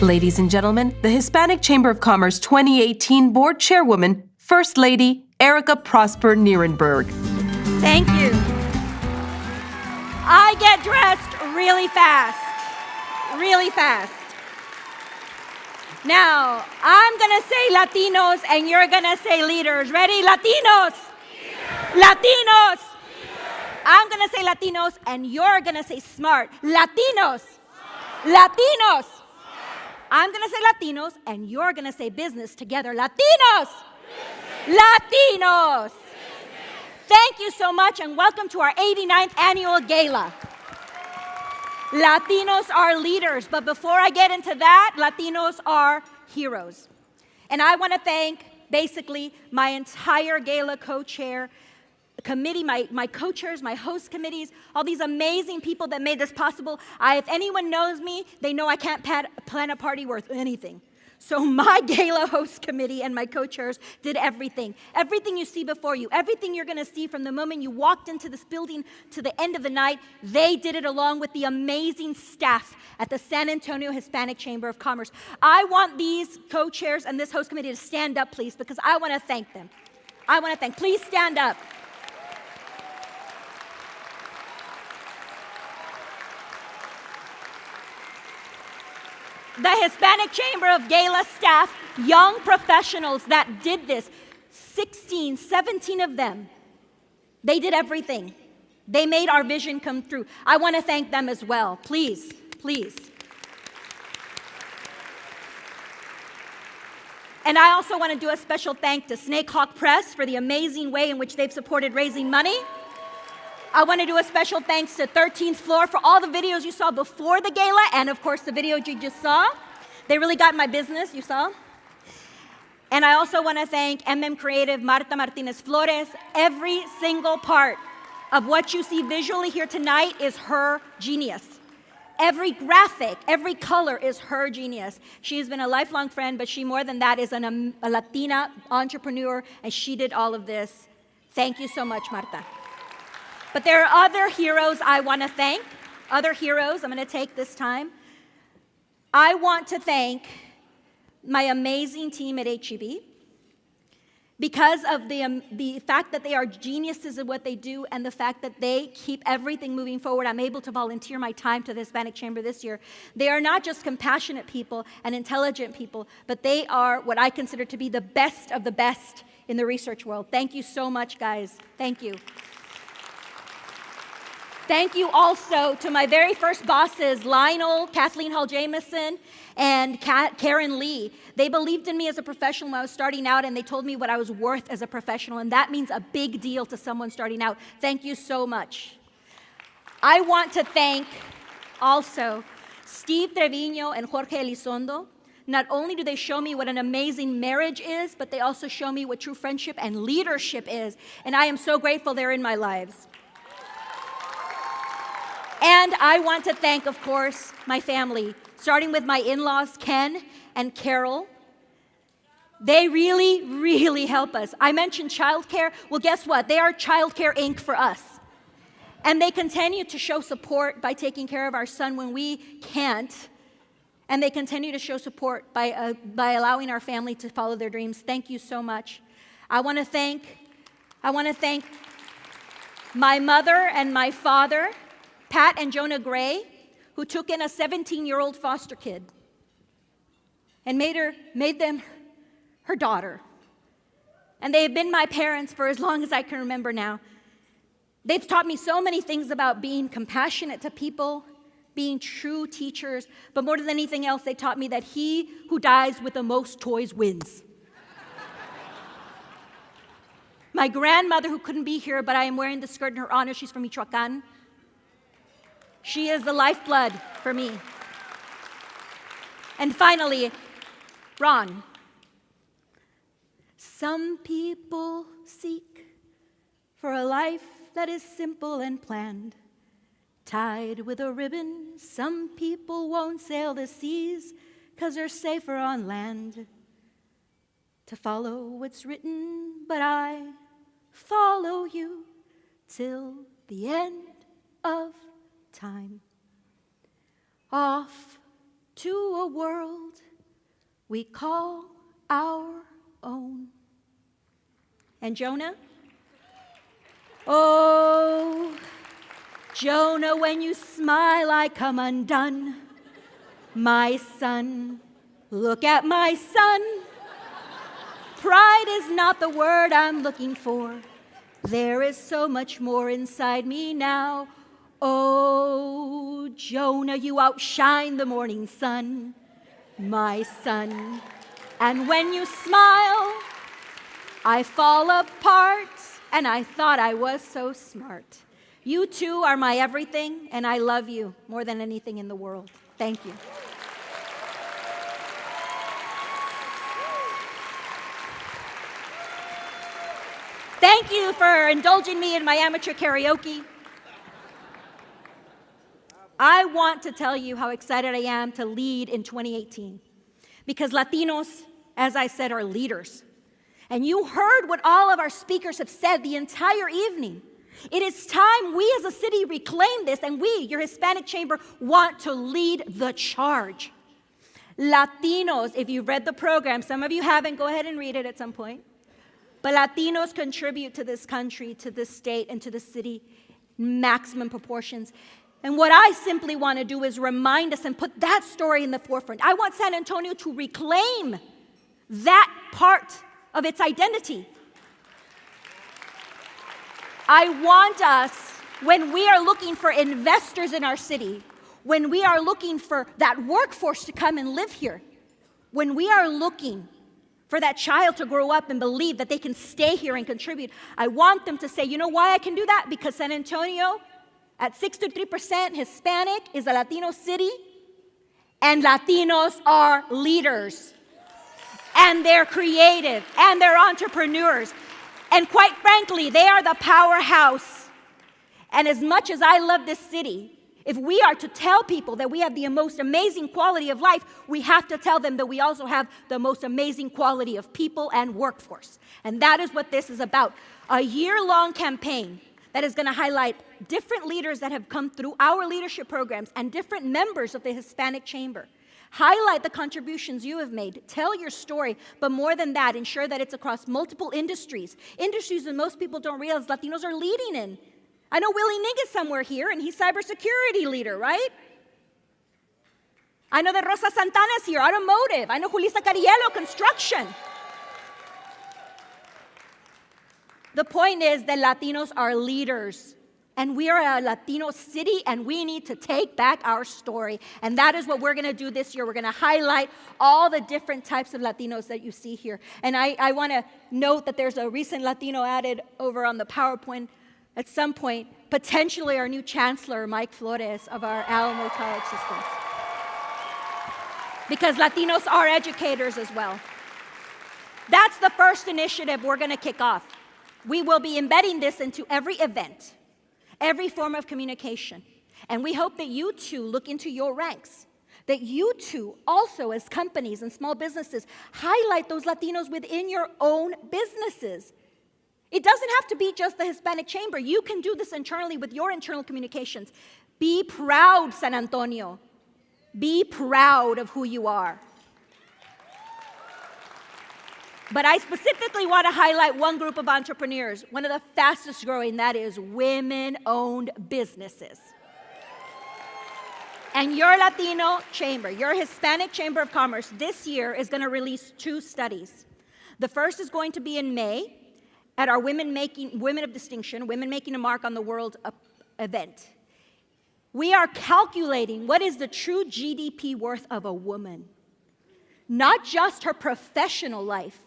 Ladies and gentlemen, the Hispanic Chamber of Commerce 2018 Board Chairwoman, First Lady Erika Prosper Nirenberg. Thank you. I get dressed really fast. Really fast. Now, I'm going to say Latinos and you're going to say leaders. Ready? Latinos. Leaders. Latinos. Leaders. I'm going to say Latinos and you're going to say smart. Latinos. Smart. Latinos. Smart. I'm going to say Latinos and you're going to say business together. Latinos. Business. Latinos. Business. Thank you so much and welcome to our 89th annual Gala. Latinos are leaders, but before I get into that, Latinos are heroes. And I want to thank basically my entire Gala co-chair committee, my co-chairs, my host committees, all these amazing people that made this possible. If anyone knows me, they know I can't plan a party worth anything. So my Gala host committee and my co-chairs did everything. Everything you see before you, everything you're going to see from the moment you walked into this building to the end of the night, they did it along with the amazing staff at the San Antonio Hispanic Chamber of Commerce. I want these co-chairs and this host committee to stand up, please, because I want to thank them. Please stand up. The Hispanic Chamber of Gala staff, young professionals that did this, 16, 17 of them, they did everything. They made our vision come through. I want to thank them as well. Please, please. And I also want to do a special thank to Snakehawk Press for the amazing way in which they've supported raising money. I want to do a special thanks to 13th Floor for all the videos you saw before the gala and, of course, the video you just saw. They really got my business, you saw. And I also want to thank Creative, Marta Martinez Flores. Every single part of what you see visually here tonight is her genius. Every graphic, every color is her genius. She's been a lifelong friend, but she, more than that, is a Latina entrepreneur, and she did all of this. Thank you so much, Marta. But there are other heroes I want to thank, other heroes I'm going to take this time. I want to thank my amazing team at HEB because of the fact that they are geniuses at what they do and the fact that they keep everything moving forward. I'm able to volunteer my time to the Hispanic Chamber this year. They are not just compassionate people and intelligent people, but they are what I consider to be the best of the best in the research world. Thank you so much, guys. Thank you. Thank you also to my very first bosses, Lionel, Kathleen Hall-Jamieson, and Karen Lee. They believed in me as a professional when I was starting out, and they told me what I was worth as a professional, and that means a big deal to someone starting out. Thank you so much. I want to thank also Steve Trevino and Jorge Elizondo. Not only do they show me what an amazing marriage is, but they also show me what true friendship and leadership is, and I am so grateful they're in my lives. And I want to thank, of course, my family, starting with my in-laws, Ken and Carol. They really, really help us. I mentioned childcare. Well, guess what? They are Childcare Inc. for us. And they continue to show support by taking care of our son when we can't. And they continue to show support by allowing our family to follow their dreams. Thank you so much. I want to thank my mother and my father, Pat and Jonah Gray, who took in a 17-year-old foster kid and made them her daughter. And they have been my parents for as long as I can remember now. They've taught me so many things about being compassionate to people, being true teachers, but more than anything else, they taught me that he who dies with the most toys wins. My grandmother, who couldn't be here, but I am wearing the skirt in her honor, she's from Michoacan. She is the lifeblood for me. And finally, Ron. Some people seek for a life that is simple and planned, tied with a ribbon. Some people won't sail the seas 'cause they're safer on land. To follow what's written, but I follow you till the end of time. Off to a world we call our own. And Jonah? Oh, Jonah, when you smile, I come undone. My son, look at my son. Pride is not the word I'm looking for. There is so much more inside me now. Oh, Jonah, you outshine the morning sun, my son. And when you smile, I fall apart, and I thought I was so smart. You too are my everything, and I love you more than anything in the world. Thank you. Thank you for indulging me in my amateur karaoke. I want to tell you how excited I am to lead in 2018. Because Latinos, as I said, are leaders. And you heard what all of our speakers have said the entire evening. It is time we as a city reclaim this, and we, your Hispanic Chamber, want to lead the charge. Latinos, if you've read the program, some of you haven't, go ahead and read it at some point. But Latinos contribute to this country, to this state, and to the city in maximum proportions. And what I simply want to do is remind us and put that story in the forefront. I want San Antonio to reclaim that part of its identity. I want us, when we are looking for investors in our city, when we are looking for that workforce to come and live here, when we are looking for that child to grow up and believe that they can stay here and contribute, I want them to say, you know why I can do that? Because San Antonio, at 63% Hispanic, is a Latino city, and Latinos are leaders, and they're creative, and they're entrepreneurs, and quite frankly, they are the powerhouse. And as much as I love this city, if we are to tell people that we have the most amazing quality of life, we have to tell them that we also have the most amazing quality of people and workforce. And that is what this is about. A year-long campaign that is going to highlight different leaders that have come through our leadership programs and different members of the Hispanic Chamber. Highlight the contributions you have made. Tell your story, but more than that, ensure that it's across multiple industries. Industries that most people don't realize Latinos are leading in. I know Willie Ning is somewhere here, and he's cybersecurity leader, right? I know that Rosa Santana's here, automotive. I know Julissa Cariello, construction. The point is that Latinos are leaders, and we are a Latino city, and we need to take back our story. And that is what we're going to do this year. We're going to highlight all the different types of Latinos that you see here. And I want to note that there's a recent Latino added over on the PowerPoint at some point, potentially our new chancellor, Mike Flores, of our Alamo College systems. Because Latinos are educators as well. That's the first initiative we're going to kick off. We will be embedding this into every event, every form of communication. And we hope that you too look into your ranks, that you too also as companies and small businesses highlight those Latinos within your own businesses. It doesn't have to be just the Hispanic Chamber. You can do this internally with your internal communications. Be proud, San Antonio. Be proud of who you are. But I specifically want to highlight one group of entrepreneurs, one of the fastest growing, that is women-owned businesses. And your Latino chamber, your Hispanic Chamber of Commerce, this year is going to release 2 studies. The first is going to be in May at our Women of Distinction, Women Making a Mark on the World event. We are calculating what is the true GDP worth of a woman. Not just her professional life,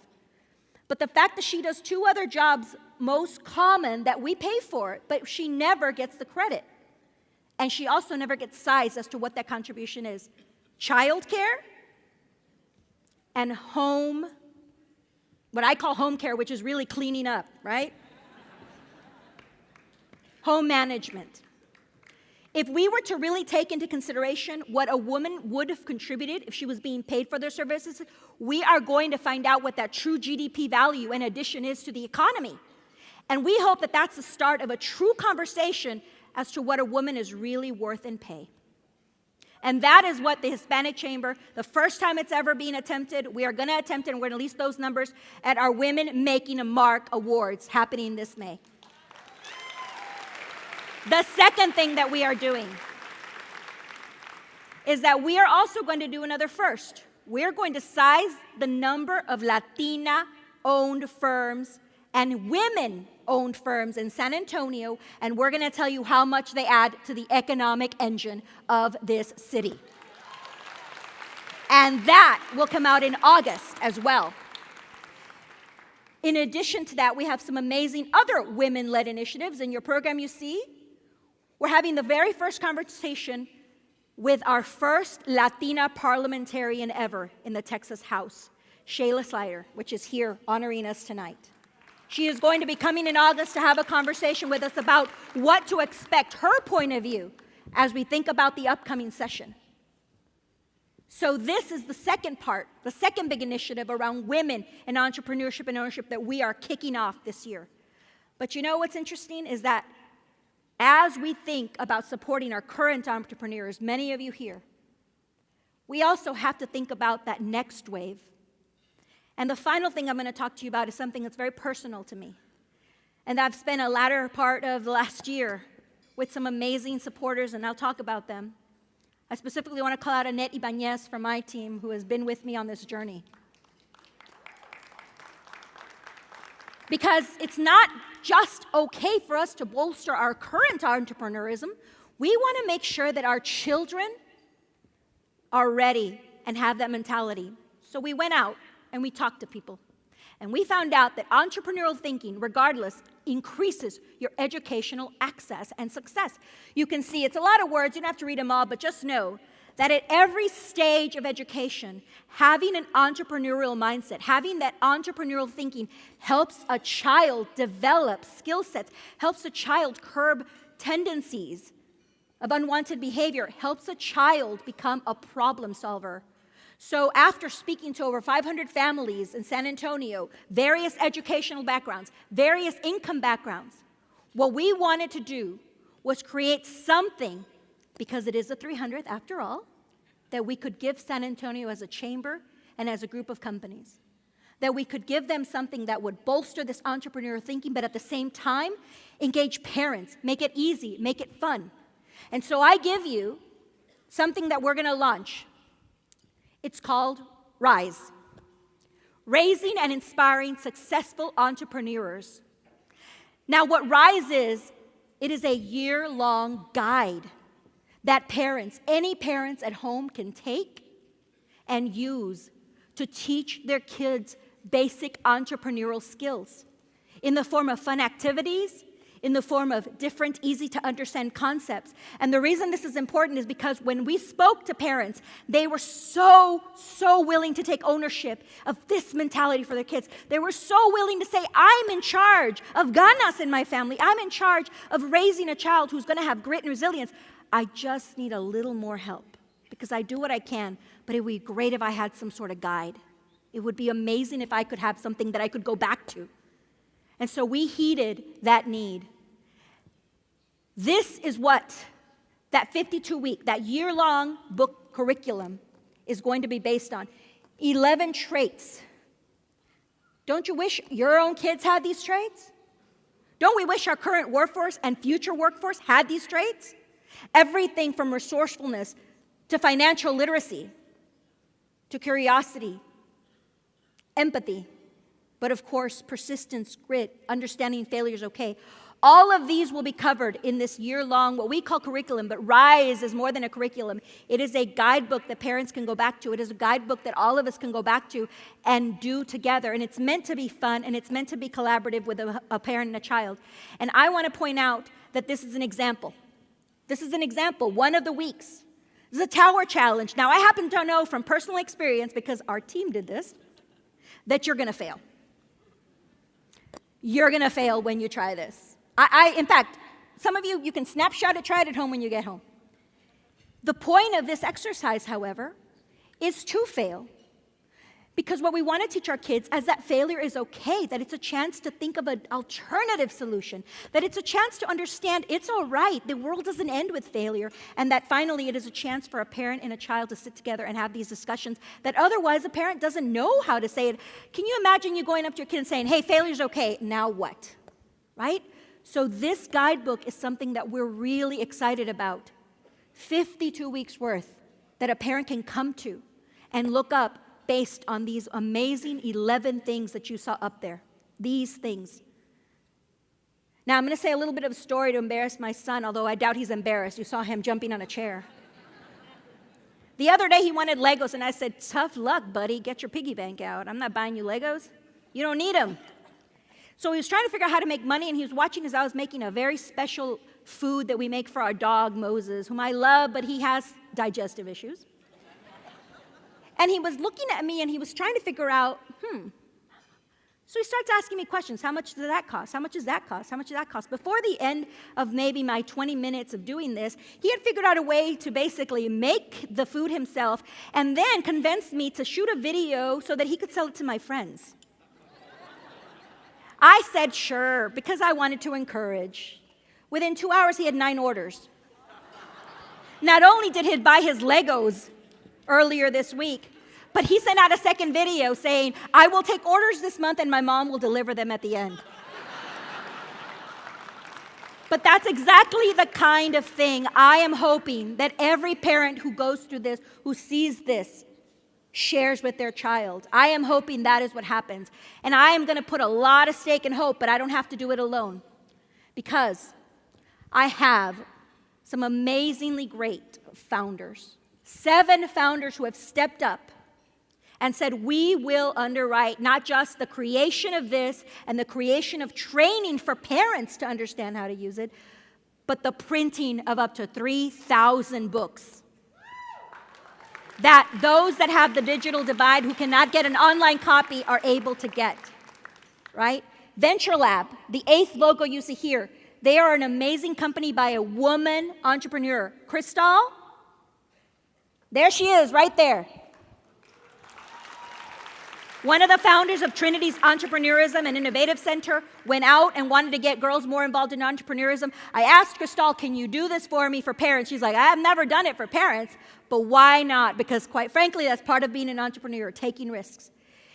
but the fact that she does 2 other jobs most common that we pay for, but she never gets the credit. And she also never gets sized as to what that contribution is. Childcare and home, what I call home care, which is really cleaning up, right? Home management. If we were to really take into consideration what a woman would have contributed if she was being paid for their services, we are going to find out what that true GDP value and addition is to the economy. And we hope that that's the start of a true conversation as to what a woman is really worth in pay. And that is what the Hispanic Chamber, the first time it's ever been attempted, we are going to attempt it, and we're going to release those numbers at our Women Making a Mark Awards happening this May. The second thing that we are doing is that we are also going to do another first. We're going to size the number of Latina-owned firms and women-owned firms in San Antonio, and we're going to tell you how much they add to the economic engine of this city. And that will come out in August as well. In addition to that, we have some amazing other women-led initiatives. In your program, you see, we're having the very first conversation with our first Latina parliamentarian ever in the Texas House, Shayla Slider, which is here honoring us tonight. She is going to be coming in August to have a conversation with us about what to expect, her point of view, as we think about the upcoming session. So this is the second part, the second big initiative around women and entrepreneurship and ownership that we are kicking off this year. But you know what's interesting is that as we think about supporting our current entrepreneurs, many of you here, we also have to think about that next wave. And the final thing I'm going to talk to you about is something that's very personal to me. And I've spent a latter part of the last year with some amazing supporters, and I'll talk about them. I specifically want to call out Annette Ibanez from my team, who has been with me on this journey. Because it's not just okay for us to bolster our current entrepreneurism. We want to make sure that our children are ready and have that mentality. So we went out and we talked to people. And we found out that entrepreneurial thinking, regardless, increases your educational access and success. You can see, it's a lot of words, you don't have to read them all, but just know that at every stage of education, having an entrepreneurial mindset, having that entrepreneurial thinking helps a child develop skill sets, helps a child curb tendencies of unwanted behavior, helps a child become a problem solver. So after speaking to over 500 families in San Antonio, various educational backgrounds, various income backgrounds, what we wanted to do was create something, because it is the 300th after all, that we could give San Antonio as a chamber and as a group of companies. That we could give them something that would bolster this entrepreneurial thinking, but at the same time, engage parents, make it easy, make it fun. And so I give you something that we're going to launch. It's called RISE, Raising and Inspiring Successful Entrepreneurs. Now, what RISE is, it is a year-long guide that parents, any parents at home can take and use to teach their kids basic entrepreneurial skills in the form of fun activities, in the form of different, easy-to-understand concepts. And the reason this is important is because when we spoke to parents, they were so willing to take ownership of this mentality for their kids. They were so willing to say, I'm in charge of ganas in my family. I'm in charge of raising a child who's going to have grit and resilience. I just need a little more help because I do what I can, but it would be great if I had some sort of guide. It would be amazing if I could have something that I could go back to. And so we heeded that need. This is what that 52-week, that year-long book curriculum is going to be based on. 11 traits. Don't you wish your own kids had these traits? Don't we wish our current workforce and future workforce had these traits? Everything from resourcefulness to financial literacy, to curiosity, empathy, but of course, persistence, grit, understanding failure is okay. All of these will be covered in this year-long, what we call curriculum, but RISE is more than a curriculum. It is a guidebook that parents can go back to. It is a guidebook that all of us can go back to and do together. And it's meant to be fun, and it's meant to be collaborative with a parent and a child. And I want to point out that this is an example. This is an example, one of the weeks. This is a tower challenge. Now, I happen to know from personal experience, because our team did this, that you're going to fail. You're going to fail when you try this. In fact, some of you, you can snapshot it, try it at home when you get home. The point of this exercise, however, is to fail. Because what we want to teach our kids is that failure is okay, that it's a chance to think of an alternative solution, that it's a chance to understand it's all right, the world doesn't end with failure, and that finally it is a chance for a parent and a child to sit together and have these discussions that otherwise a parent doesn't know how to say it. Can you imagine you going up to your kid and saying, hey, failure's okay, now what? Right? So this guidebook is something that we're really excited about. 52 weeks worth that a parent can come to and look up based on these amazing 11 things that you saw up there. These things. Now, I'm going to say a little bit of a story to embarrass my son, although I doubt he's embarrassed. You saw him jumping on a chair. The other day, he wanted Legos, and I said, tough luck, buddy. Get your piggy bank out. I'm not buying you Legos. You don't need them. So he was trying to figure out how to make money, and he was watching as I was making a very special food that we make for our dog, Moses, whom I love, but he has digestive issues. And he was looking at me and he was trying to figure out, So he starts asking me questions. How much does that cost? How much does that cost? How much does that cost? Before the end of maybe my 20 minutes of doing this, he had figured out a way to basically make the food himself and then convinced me to shoot a video so that he could sell it to my friends. I said sure, because I wanted to encourage. Within 2 hours, he had 9 orders. Not only did he buy his Legos earlier this week, but he sent out a second video saying, I will take orders this month and my mom will deliver them at the end. But that's exactly the kind of thing I am hoping that every parent who goes through this, who sees this, shares with their child. I am hoping that is what happens. And I am going to put a lot of stake and hope, but I don't have to do it alone. Because I have some amazingly great founders. 7 founders who have stepped up and said, we will underwrite not just the creation of this and the creation of training for parents to understand how to use it, but the printing of up to 3,000 books. That those that have the digital divide who cannot get an online copy are able to get, right? Venture Lab, the 8th logo you see here, they are an amazing company by a woman entrepreneur. Crystal, there she is, right there. One of the founders of Trinity's Entrepreneurism and Innovative Center went out and wanted to get girls more involved in entrepreneurism. I asked Crystal, can you do this for me for parents? She's like, I have never done it for parents, but why not? Because quite frankly, that's part of being an entrepreneur, taking risks.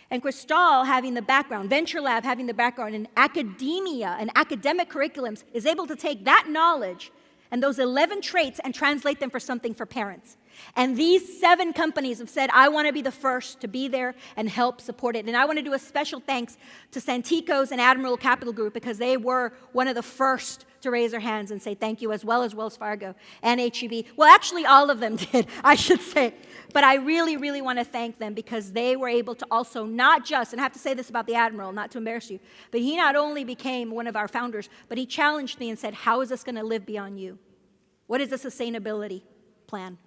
And Crystal, having the background, Venture Lab having the background in academia and academic curriculums, is able to take that knowledge and those 11 traits and translate them for something for parents. And these 7 companies have said, I want to be the first to be there and help support it. And I want to do a special thanks to Santikos and Admiral Capital Group because they were one of the first to raise their hands and say thank you, as well as Wells Fargo and HEB. Well, actually, all of them did, I should say. But I really, really want to thank them because they were able to also not just, and I have to say this about the Admiral, not to embarrass you, but he not only became one of our founders, but he challenged me and said, how is this going to live beyond you? What is the sustainability plan?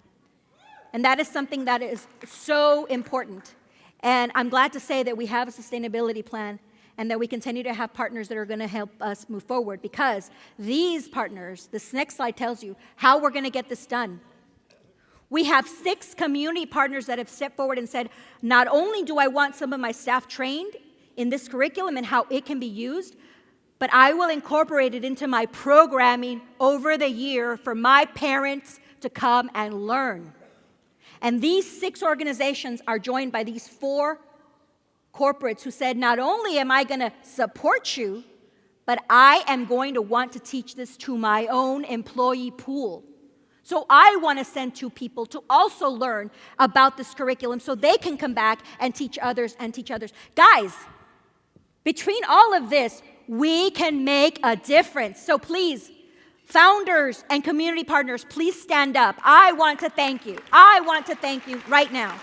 And that is something that is so important. And I'm glad to say that we have a sustainability plan and that we continue to have partners that are going to help us move forward because these partners, this next slide tells you how we're going to get this done. We have 6 community partners that have stepped forward and said, not only do I want some of my staff trained in this curriculum and how it can be used, but I will incorporate it into my programming over the year for my parents to come and learn. And these 6 organizations are joined by these 4 corporates who said, not only am I going to support you, but I am going to want to teach this to my own employee pool. So I want to send 2 people to also learn about this curriculum so they can come back and teach others and teach others. Guys, between all of this, we can make a difference. So please, founders and community partners, please stand up. I want to thank you. I want to thank you right now.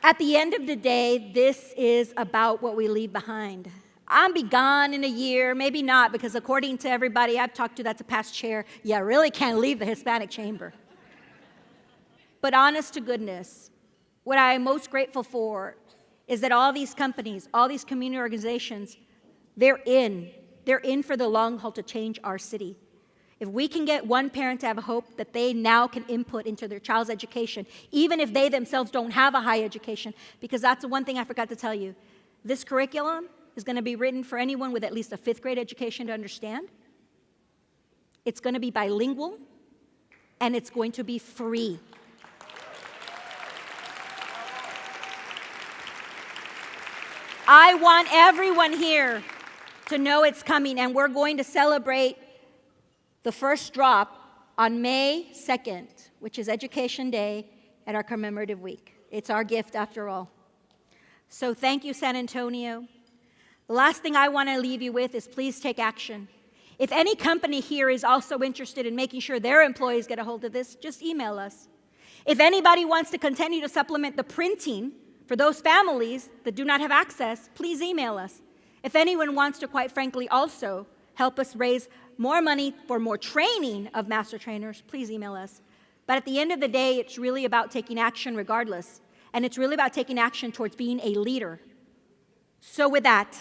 At the end of the day, this is about what we leave behind. I'll be gone in a year, maybe not, because according to everybody I've talked to that's a past chair, you really can't leave the Hispanic Chamber. But honest to goodness, what I am most grateful for is that all these companies, all these community organizations, they're in for the long haul to change our city. If we can get one parent to have a hope that they now can input into their child's education, even if they themselves don't have a high education, because that's the one thing I forgot to tell you. This curriculum is going to be written for anyone with at least a 5th grade education to understand. It's going to be bilingual, and it's going to be free. I want everyone here to know it's coming, and we're going to celebrate the first drop on May 2nd, which is Education Day at our commemorative week. It's our gift after all. So thank you, San Antonio. The last thing I want to leave you with is please take action. If any company here is also interested in making sure their employees get a hold of this, just email us. If anybody wants to continue to supplement the printing for those families that do not have access, please email us. If anyone wants to, quite frankly, also help us raise more money for more training of master trainers, please email us. But at the end of the day, it's really about taking action regardless. And it's really about taking action towards being a leader. So with that,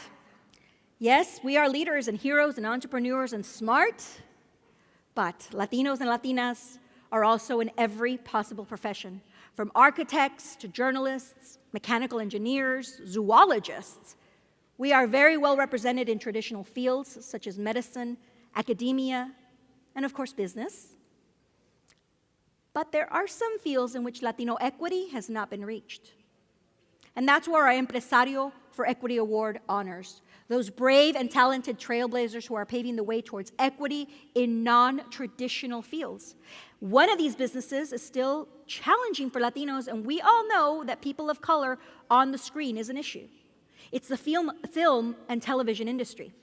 yes, we are leaders and heroes and entrepreneurs and smart, but Latinos and Latinas are also in every possible profession, from architects to journalists, mechanical engineers, zoologists. We are very well represented in traditional fields such as medicine, academia, and of course business. But there are some fields in which Latino equity has not been reached. And that's where our Empresario for Equity Award honors those brave and talented trailblazers who are paving the way towards equity in non-traditional fields. One of these businesses is still challenging for Latinos, and we all know that people of color on the screen is an issue. It's the film and television industry.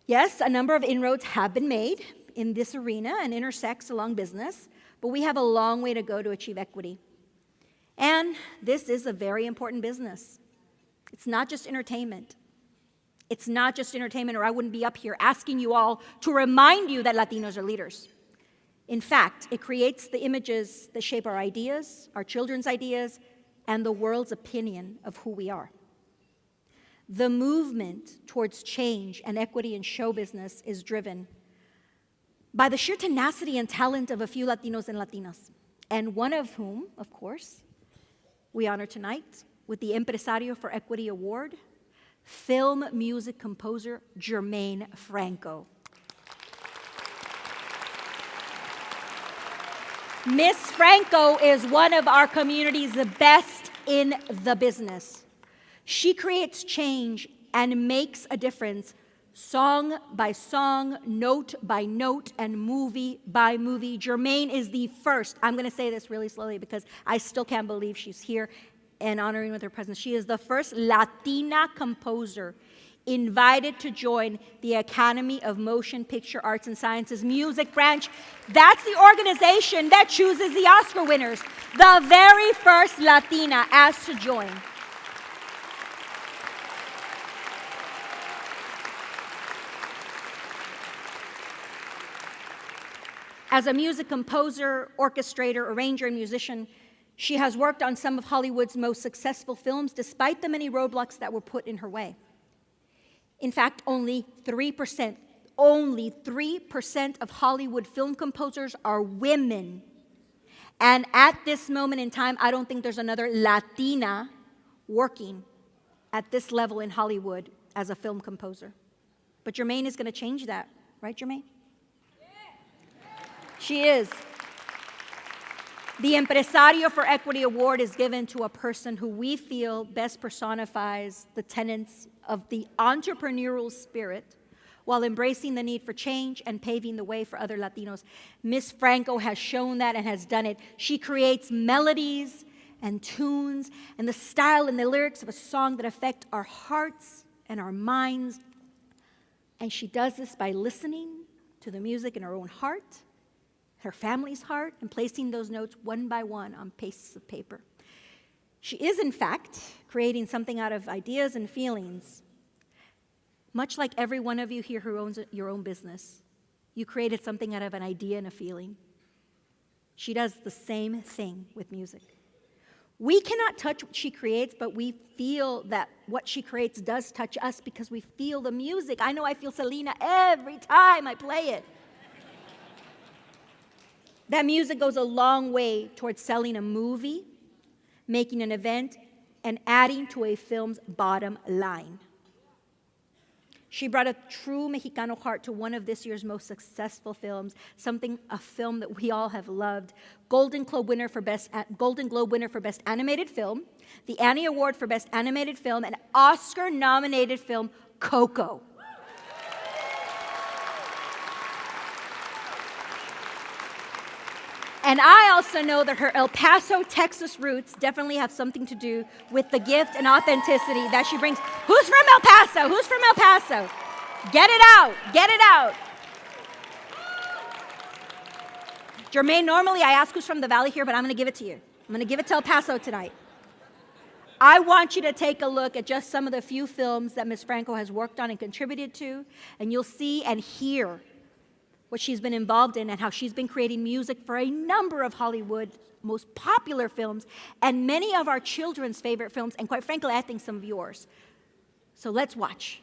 Yes, a number of inroads have been made in this arena and intersects along business, but we have a long way to go to achieve equity. And this is a very important business. It's not just entertainment. It's not just entertainment, or I wouldn't be up here asking you all to remind you that Latinos are leaders. In fact, it creates the images that shape our ideas, our children's ideas, and the world's opinion of who we are. The movement towards change and equity in show business is driven by the sheer tenacity and talent of a few Latinos and Latinas, and one of whom, of course, we honor tonight with the Empresario for Equity Award, film music composer Jermaine Franco. Miss Franco is one of our community's best in the business. She creates change and makes a difference song by song, note by note, and movie by movie. Jermaine is the first, I'm going to say this really slowly because I still can't believe she's here and honoring with her presence. She is the first Latina composer invited to join the Academy of Motion Picture Arts and Sciences music branch. That's the organization that chooses the Oscar winners. The very first Latina asked to join. As a music composer, orchestrator, arranger, and musician, she has worked on some of Hollywood's most successful films despite the many roadblocks that were put in her way. In fact, only 3% of Hollywood film composers are women. And at this moment in time, I don't think there's another Latina working at this level in Hollywood as a film composer. But Jermaine is going to change that, right, Jermaine? She is. The Empresario for Equity Award is given to a person who we feel best personifies the tenets of the entrepreneurial spirit while embracing the need for change and paving the way for other Latinos. Miss Franco has shown that and has done it. She creates melodies and tunes and the style and the lyrics of a song that affect our hearts and our minds. And she does this by listening to the music in her own heart, her family's heart, and placing those notes one by one on pieces of paper. She is, in fact, creating something out of ideas and feelings. Much like every one of you here who owns your own business, you created something out of an idea and a feeling. She does the same thing with music. We cannot touch what she creates, but we feel that what she creates does touch us because we feel the music. I know I feel Selena every time I play it. That music goes a long way towards selling a movie, making an event, and adding to a film's bottom line. She brought a true Mexicano heart to one of this year's most successful films, a film that we all have loved. Golden Globe winner for Best Animated Film, the Annie Award for Best Animated Film, and Oscar-nominated film, Coco. And I also know that her El Paso, Texas roots definitely have something to do with the gift and authenticity that she brings. Who's from El Paso? Who's from El Paso? Get it out. Get it out. Jermaine, normally I ask who's from the Valley here, but I'm going to give it to you. I'm going to give it to El Paso tonight. I want you to take a look at just some of the few films that Ms. Franco has worked on and contributed to, and you'll see and hear what she's been involved in and how she's been creating music for a number of Hollywood's most popular films and many of our children's favorite films, and quite frankly, I think some of yours. So let's watch.